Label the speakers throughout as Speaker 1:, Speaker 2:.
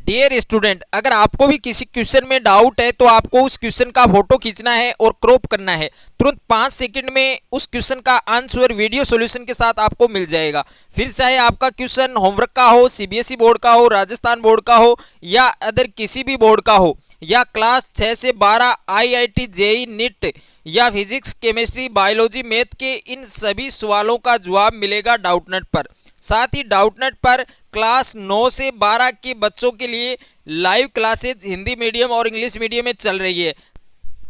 Speaker 1: Dear student, अगर आपको भी किसी क्वेश्चन में डाउट है तो आपको उस क्वेश्चन का फोटो खींचना है और क्रॉप करना है। तुरंत 5 सेकंड में उस क्वेश्चन का आंसर वीडियो सॉल्यूशन के साथ आपको मिल जाएगा। फिर चाहे आपका क्वेश्चन होमवर्क का हो, सीबीएसई बोर्ड का हो, राजस्थान बोर्ड का हो या अदर किसी भी बोर्ड का हो, या क्लास 6 से 12 आईआईटी, जेई, नीट या फिजिक्स, केमिस्ट्री, बायोलॉजी, मैथ के इन सभी सवालों का जवाब मिलेगा डाउटनेट पर। साथ ही डाउटनेट पर क्लास 9 से 12 के बच्चों के लिए लाइव क्लासेज हिंदी मीडियम और इंग्लिश मीडियम में चल रही है।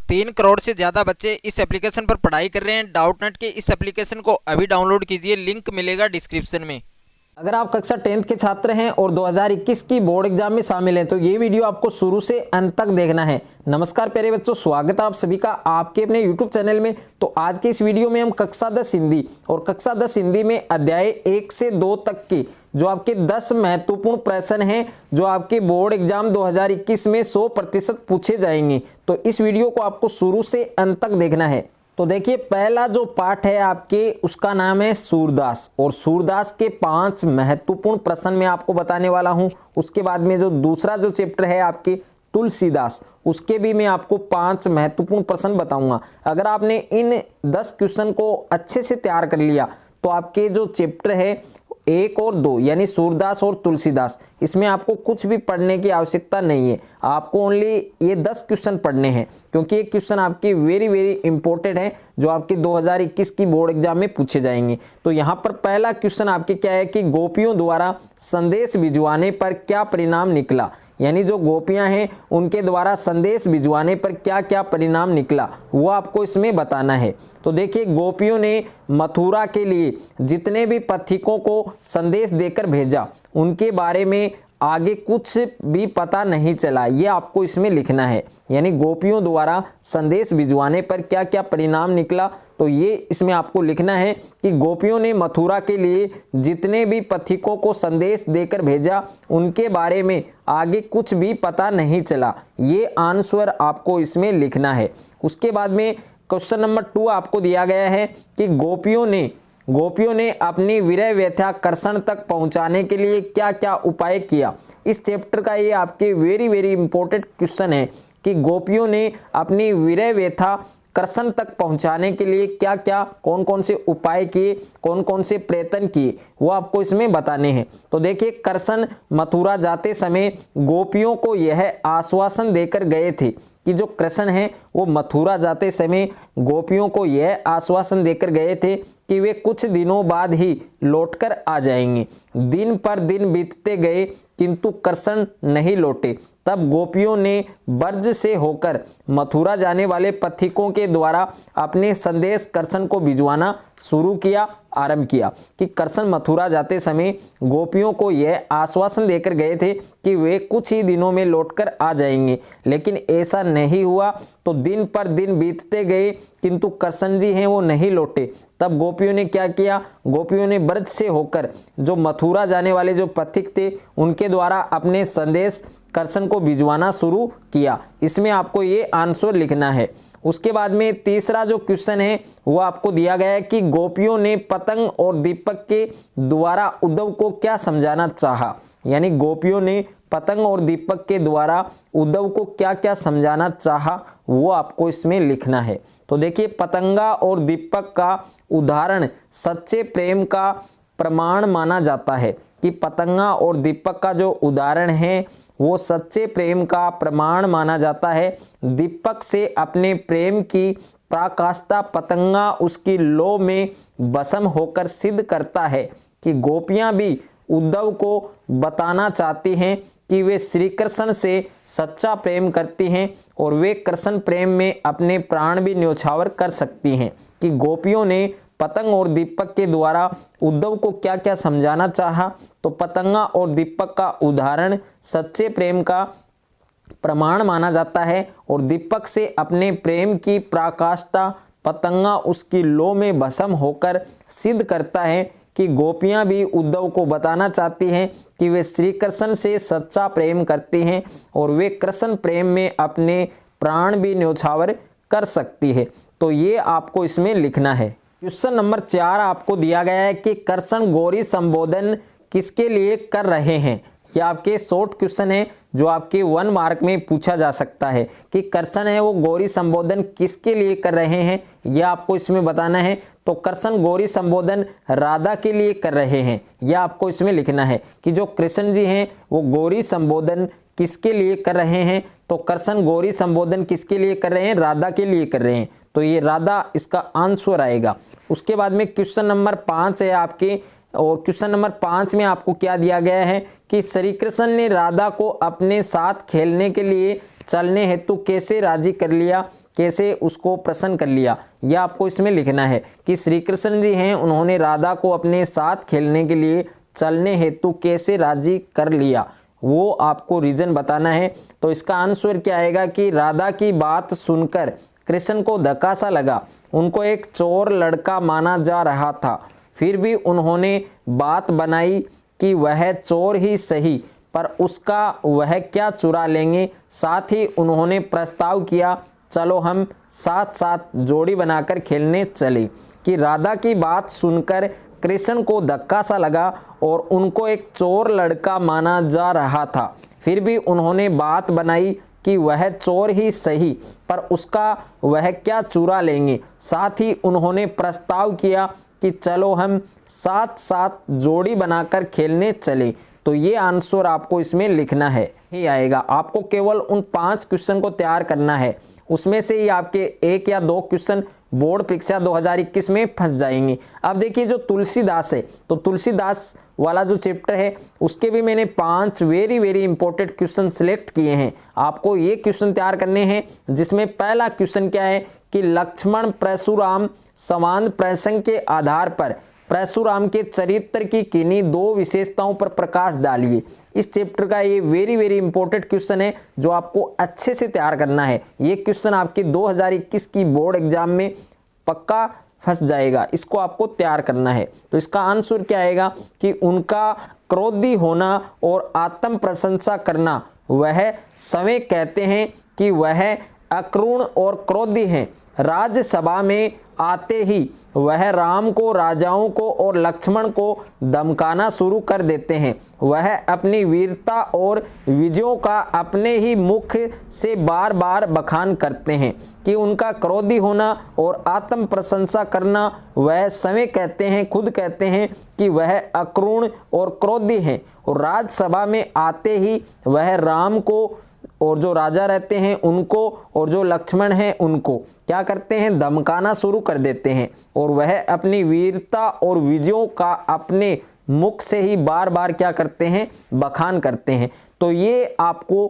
Speaker 1: 3 करोड़ से ज़्यादा बच्चे इस एप्लीकेशन पर पढ़ाई कर रहे हैं। डाउटनेट के इस एप्लीकेशन को अभी डाउनलोड कीजिए, लिंक मिलेगा डिस्क्रिप्शन में।
Speaker 2: अगर आप कक्षा 10th के छात्र हैं और 2021 की बोर्ड एग्जाम में शामिल हैं तो ये वीडियो आपको शुरू से अंत तक देखना है। नमस्कार प्यारे बच्चों, स्वागत है आप सभी का आपके अपने YouTube चैनल में। तो आज के इस वीडियो में हम कक्षा 10 हिंदी और कक्षा 10 हिंदी में अध्याय 1 से 2 तक के जो आपके 10 महत्वपूर्ण प्रश्न हैं जो आपके बोर्ड एग्जाम 2021 में 100% पूछे जाएंगे। तो इस वीडियो को आपको शुरू से अंत तक देखना है। तो देखिए, पहला जो पाठ है आपके उसका नाम है सूरदास, और सूरदास के 5 महत्वपूर्ण प्रश्न मैं आपको बताने वाला हूं। उसके बाद में जो दूसरा जो चैप्टर है आपके तुलसीदास, उसके भी मैं आपको 5 महत्वपूर्ण प्रश्न बताऊंगा। अगर आपने इन 10 क्वेश्चन को अच्छे से तैयार कर लिया तो आपके जो चैप्टर है 1 और 2 यानी सूरदास और तुलसीदास, इसमें आपको कुछ भी पढ़ने की आवश्यकता नहीं है। आपको ओनली ये 10 क्वेश्चन पढ़ने हैं, क्योंकि ये क्वेश्चन आपके वेरी इंपॉर्टेंट है जो आपके 2021 की बोर्ड एग्जाम में पूछे जाएंगे। तो यहाँ पर पहला क्वेश्चन आपके क्या है कि गोपियों द्वारा संदेश भिजवाने पर क्या परिणाम निकला। यानी जो गोपियां हैं उनके द्वारा संदेश भिजवाने पर क्या क्या परिणाम निकला वो आपको इसमें बताना है। तो देखिए, गोपियों ने मथुरा के लिए जितने भी पथिकों को संदेश देकर भेजा उनके बारे में आगे कुछ भी पता नहीं चला, ये आपको इसमें लिखना है। यानी गोपियों द्वारा संदेश भिजवाने पर क्या क्या परिणाम निकला, तो ये इसमें आपको लिखना है कि गोपियों ने मथुरा के लिए जितने भी पथिकों को संदेश देकर भेजा उनके बारे में आगे कुछ भी पता नहीं चला, ये आंसर आपको इसमें लिखना है। उसके बाद में क्वेश्चन नंबर 2 आपको दिया गया है कि गोपियों ने अपनी विरह व्यथा कृष्ण तक पहुंचाने के लिए क्या क्या उपाय किया। इस चैप्टर का ये आपके वेरी इंपॉर्टेंट क्वेश्चन है कि गोपियों ने अपनी विरह व्यथा कृष्ण तक पहुंचाने के लिए क्या क्या कौन कौन से उपाय किए, कौन कौन से प्रयत्न किए, वो आपको इसमें बताने हैं। तो देखिए, कृष्ण मथुरा जाते समय गोपियों को यह आश्वासन देकर गए थे कि जो कृष्ण हैं वो मथुरा जाते समय गोपियों को यह आश्वासन देकर गए थे कि वे कुछ दिनों बाद ही लौटकर आ जाएंगे। दिन पर दिन बीतते गए किंतु कृष्ण नहीं लौटे। तब गोपियों ने ब्रज से होकर मथुरा जाने वाले पथिकों के द्वारा अपने संदेश कृष्ण को भिजवाना शुरू किया, आरंभ किया कि कृष्ण मथुरा जाते समय गोपियों को यह आश्वासन देकर गए थे कि वे कुछ ही दिनों में लौटकर आ जाएंगे, लेकिन ऐसा नहीं हुआ। तो दिन पर दिन बीतते गए किंतु कृष्ण जी हैं वो नहीं लौटे। तब गोपियों ने क्या किया, गोपियों ने ब्रज से होकर जो मथुरा जाने वाले जो पथिक थे उनके द्वारा अपने संदेश कृष्ण को भिजवाना शुरू किया। इसमें आपको ये आंसर लिखना है। उसके बाद में तीसरा जो क्वेश्चन है वो आपको दिया गया है कि गोपियों ने पतंग और दीपक के द्वारा उद्धव को क्या समझाना चाहा। यानी गोपियों ने पतंग और दीपक के द्वारा उद्धव को क्या क्या समझाना चाहा वो आपको इसमें लिखना है। तो देखिए, पतंगा और दीपक का उदाहरण सच्चे प्रेम का प्रमाण माना जाता है कि पतंगा और दीपक का जो उदाहरण है वो सच्चे प्रेम का प्रमाण माना जाता है। दीपक से अपने प्रेम की पराकाष्ठा पतंगा उसकी लौ में भस्म होकर सिद्ध करता है कि गोपियां भी उद्धव को बताना चाहती हैं कि वे श्री कृष्ण से सच्चा प्रेम करती हैं और वे कृष्ण प्रेम में अपने प्राण भी न्यौछावर कर सकती हैं। कि गोपियों ने पतंग और दीपक के द्वारा उद्धव को क्या क्या समझाना चाहा। तो पतंगा और दीपक का उदाहरण सच्चे प्रेम का प्रमाण माना जाता है और दीपक से अपने प्रेम की पराकाष्ठा पतंगा उसकी लौ में भस्म होकर सिद्ध करता है कि गोपियां भी उद्धव को बताना चाहती हैं कि वे श्री कृष्ण से सच्चा प्रेम करती हैं और वे कृष्ण प्रेम में अपने प्राण भी न्यौछावर कर सकती है। तो ये आपको इसमें लिखना है। क्वेश्चन नंबर 4 आपको दिया गया है कि कृष्ण गौरी संबोधन किसके लिए कर रहे हैं। ये आपके शॉर्ट क्वेश्चन है जो आपके 1 मार्क में पूछा जा सकता है कि कृष्ण है वो गौरी संबोधन किसके लिए कर रहे हैं, यह आपको इसमें बताना है। तो कृष्ण गौरी संबोधन राधा के लिए कर रहे हैं, यह आपको इसमें लिखना है कि जो कृष्ण जी हैं वो गौरी संबोधन किसके लिए कर रहे हैं। तो कृष्ण गौरी संबोधन किसके लिए कर रहे हैं, राधा के लिए कर रहे हैं, तो ये राधा इसका आंसर आएगा। उसके बाद में क्वेश्चन नंबर 5 है आपके, और क्वेश्चन नंबर 5 में आपको क्या दिया गया है कि श्री कृष्ण ने राधा को अपने साथ खेलने के लिए चलने हेतु कैसे राजी कर लिया, कैसे उसको प्रसन्न कर लिया, यह आपको इसमें लिखना है कि श्री कृष्ण जी हैं उन्होंने राधा को अपने साथ खेलने के लिए चलने हेतु कैसे राजी कर लिया, वो आपको रीजन बताना है। तो इसका आंसर क्या आएगा कि राधा की बात सुनकर कृष्ण को धक्का सा लगा, उनको एक चोर लड़का माना जा रहा था, फिर भी उन्होंने बात बनाई कि वह चोर ही सही पर उसका वह क्या चुरा लेंगे। साथ ही उन्होंने प्रस्ताव किया चलो हम साथ साथ जोड़ी बनाकर खेलने चले। कि राधा की बात सुनकर कृष्ण को धक्का सा लगा और उनको एक चोर लड़का माना जा रहा था, फिर भी उन्होंने बात बनाई कि वह चोर ही सही पर उसका वह क्या चुरा लेंगे। साथ ही उन्होंने प्रस्ताव किया कि चलो हम साथ साथ जोड़ी बनाकर खेलने चले। तो ये आंसर आपको इसमें लिखना है ही आएगा। आपको केवल उन 5 क्वेश्चन को तैयार करना है, उसमें से ही आपके 1 या 2 क्वेश्चन बोर्ड परीक्षा 2021 में फंस जाएंगे। अब देखिए जो तुलसीदास है, तो तुलसीदास वाला जो चैप्टर है उसके भी मैंने 5 वेरी इंपॉर्टेंट क्वेश्चन सिलेक्ट किए हैं। आपको ये क्वेश्चन तैयार करने हैं, जिसमें पहला क्वेश्चन क्या है कि लक्ष्मण परशुराम संवाद प्रसंग के आधार पर परशुराम के चरित्र की किन्हीं 2 विशेषताओं पर प्रकाश डालिए। इस चैप्टर का ये वेरी इंपॉर्टेंट क्वेश्चन है जो आपको अच्छे से तैयार करना है। ये क्वेश्चन आपके 2021 की बोर्ड एग्जाम में पक्का फंस जाएगा, इसको आपको तैयार करना है। तो इसका आंसर क्या आएगा कि उनका क्रोधी होना और आत्म प्रशंसा करना, वह समय कहते हैं कि वह अक्रूण और क्रोधी हैं। राज्यसभा में आते ही वह राम को, राजाओं को और लक्ष्मण को धमकाना शुरू कर देते हैं। वह अपनी वीरता और विजयों का अपने ही मुख से बार बार बखान करते हैं कि उनका क्रोधी होना और आत्म प्रशंसा करना, वह समय कहते हैं, खुद कहते हैं कि वह अक्रूण और क्रोधी हैं। और राज्यसभा में आते ही वह राम को और जो राजा रहते हैं उनको और जो लक्ष्मण हैं उनको क्या करते हैं, धमकाना शुरू कर देते हैं। और वह अपनी वीरता और विजयों का अपने मुख से ही बार बार क्या करते हैं, बखान करते हैं। तो ये आपको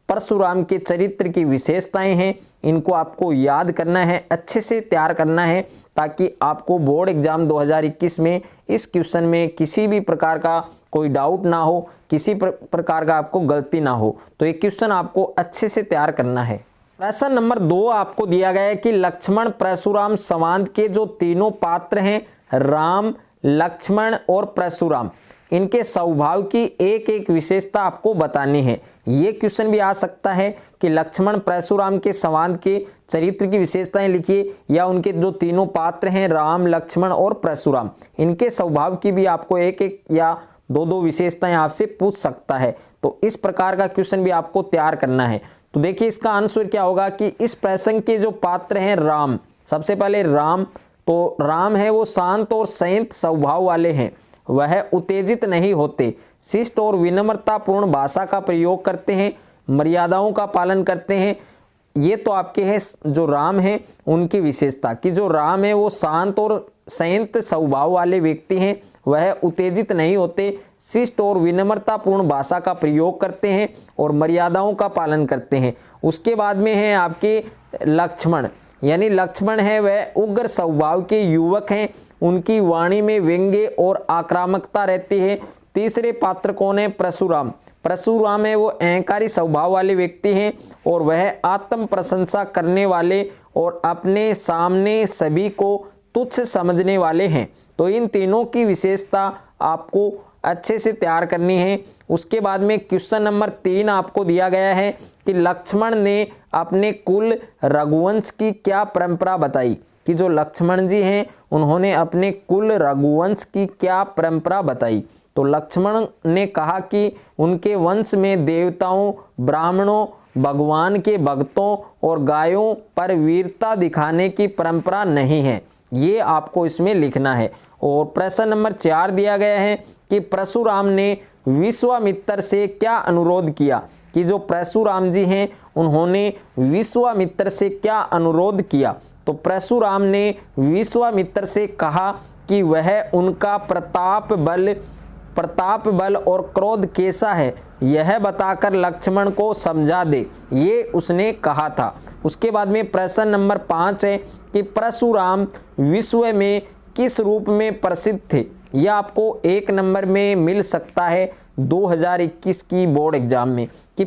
Speaker 2: परशुराम के चरित्र की विशेषताएं हैं, इनको आपको याद करना है, अच्छे से तैयार करना है, ताकि आपको बोर्ड एग्जाम 2021 में इस क्वेश्चन में किसी भी प्रकार का कोई डाउट ना हो, किसी प्रकार का आपको गलती ना हो। तो ये क्वेश्चन आपको अच्छे से तैयार करना है। प्रश्न नंबर 2 आपको दिया गया है कि लक्ष्मण परशुराम संवाद के जो तीनों पात्र हैं, राम, लक्ष्मण और परशुराम, इनके स्वभाव की एक विशेषता आपको बतानी है। ये क्वेश्चन भी आ सकता है कि लक्ष्मण परशुराम के संवाद के चरित्र की विशेषताएं लिखिए, या उनके जो तीनों पात्र हैं राम, लक्ष्मण और परशुराम, इनके स्वभाव की भी आपको एक या 2 विशेषताएं आपसे पूछ सकता है। तो इस प्रकार का क्वेश्चन भी आपको तैयार करना है। तो देखिए इसका आंसर क्या होगा कि इस प्रसंग के जो पात्र हैं राम, सबसे पहले राम, तो राम है वो शांत और संयत स्वभाव वाले हैं। वह उत्तेजित नहीं होते, शिष्ट और विनम्रतापूर्ण भाषा का प्रयोग करते हैं, मर्यादाओं का पालन करते हैं। ये तो आपके हैं जो राम हैं उनकी विशेषता, कि जो राम है वो शांत और संयत स्वभाव वाले व्यक्ति हैं। वह उत्तेजित नहीं होते, शिष्ट और विनम्रतापूर्ण भाषा का प्रयोग करते हैं और मर्यादाओं का पालन करते हैं। उसके बाद में है आपके लक्ष्मण, यानी लक्ष्मण है वह उग्र स्वभाव के युवक हैं। उनकी वाणी में व्यंग्य और आक्रामकता रहती है। तीसरे पात्र कौन है, परशुराम। परशुराम है वो अहंकारी स्वभाव वाले व्यक्ति हैं और वह आत्म प्रशंसा करने वाले और अपने सामने सभी को तुच्छ समझने वाले हैं। तो इन तीनों की विशेषता आपको अच्छे से तैयार करनी है। उसके बाद में क्वेश्चन नंबर 3 आपको दिया गया है कि लक्ष्मण ने अपने कुल रघुवंश की क्या परंपरा बताई, कि जो लक्ष्मण जी हैं उन्होंने अपने कुल रघुवंश की क्या परंपरा बताई। तो लक्ष्मण ने कहा कि उनके वंश में देवताओं, ब्राह्मणों, भगवान के भक्तों और गायों पर वीरता दिखाने की परंपरा नहीं है। ये आपको इसमें लिखना है। और प्रश्न नंबर 4 दिया गया है कि परशुराम ने विश्वामित्र से क्या अनुरोध किया, कि जो परशुराम जी हैं उन्होंने विश्वामित्र से क्या अनुरोध किया। तो परशुराम ने विश्वामित्र से कहा कि वह उनका प्रताप बल और क्रोध कैसा है यह बताकर लक्ष्मण को समझा दे, ये उसने कहा था। उसके बाद में प्रश्न नंबर 5 है कि परशुराम विश्व में किस रूप में प्रसिद्ध थे। यह आपको 1 नंबर में मिल सकता है 2021 की बोर्ड एग्जाम में, कि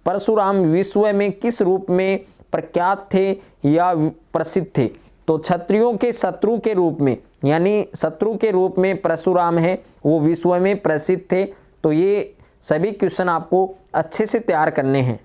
Speaker 2: परशुराम विश्व में किस रूप में प्रख्यात थे या प्रसिद्ध थे। तो क्षत्रियों के शत्रु के रूप में, यानी शत्रु के रूप में परशुराम है, वो विश्व में प्रसिद्ध थे। तो ये सभी क्वेश्चन आपको अच्छे से तैयार करने हैं।